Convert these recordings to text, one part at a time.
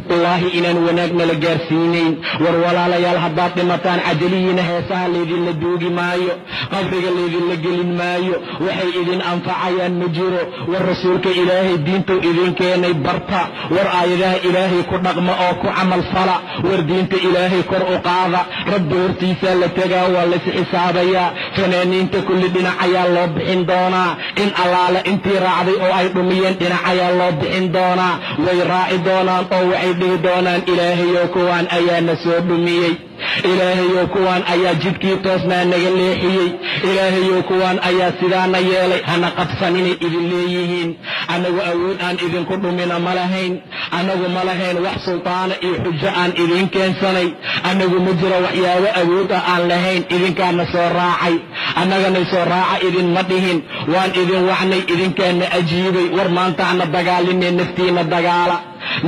wallaahi inaan wanaagna la gaarsiinayn. war walaalayaal haddaad dhimataan cajalihiina heesaha laydinla duugi maayo, qabriga laydinla gelin maayo, waxay idin anfacayaan ma jiro. war rasuulka ilaahay diintuu idin keenay barta, war aayadaha ilaahay ku dhaqma oo ku camal fala, war diinta ilaahay kor u qaada. rabbi hortiisaa la tegaa, waa lais xisaabayaa. fanaaniinta kulli dhinac ayaa loo bixin doonaa, in allaala intii raacday oo ay dhumiyeen dhinac ayaa loo bixin doonaa. way raaci doonaan oo waxay dhihi doonaan ilaahayow kuwaan ayaa na soo dhumiyey, ilaahayow kuwaan ayaa jidkii toosnaa naga leexiyey, ilaahayow kuwaan ayaa sidaana yeelay. hana qabsaninay idin leeyihiin. annagu awood aan idinku dhumina ma lahayn, annagu ma lahayn wax sultaana iyo xujo aan idin keensanay, annagu ma jiro waxyaabo awood ah aan lahayn. idinkaana soo raacay, annaganay soo raaca idinma dhihin, waan idin wacnay idinkaana ajiibay. war maantaana dagaalinee naftiina dagaala,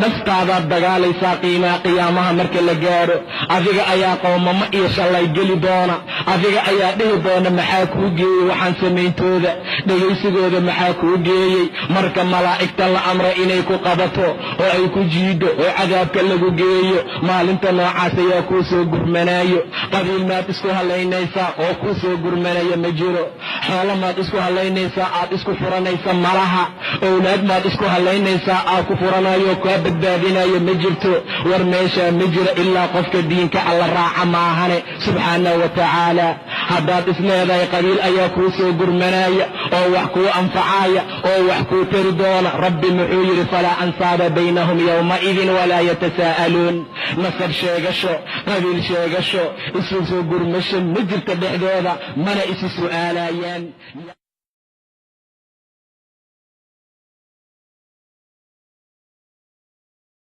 naftaadaad dagaalaysaa qiyaamaha marka la gaadho. adiga ayaa qoomamo iyo shallay geli doona, adiga ayaa dhihi doona maxaa kuu geeyey waxaan samayntooda, dhegaysigooda maxaa kuu geeyey. marka malaa'igta la amra inay ku qabato oo ay ku jiido oo cadaabka lagu geeyo, maalinta noocaas ayaa kuu soo gurmanaayo. qabiil maad isku hallaynaysaa oo kuu soo gurmanaya ma jiro, xoolo maad isku hallaynaysaa aad isku furanaysa malaha, owlaad maad isku hallaynaysaa aad ku furanayo kaa badbaadinayo ma jirto. war meeshaa ma jiro ilaa qofka diinka alla raaca maahane subxaanahu wa tacaala. haddaad isleedahay qabiil ayaa kuu soo gurmanaya oo wax kuu anfacaya oo wax kuu tari doona, rabbi muxuu yidhi falaa ansaaba baynahum yowmaidin walaa yatasaa'aluun. nasab sheegasho, qabiil sheegasho, isu soo gurmasho ma jirto dhexdooda, mana isi su'aalayaan.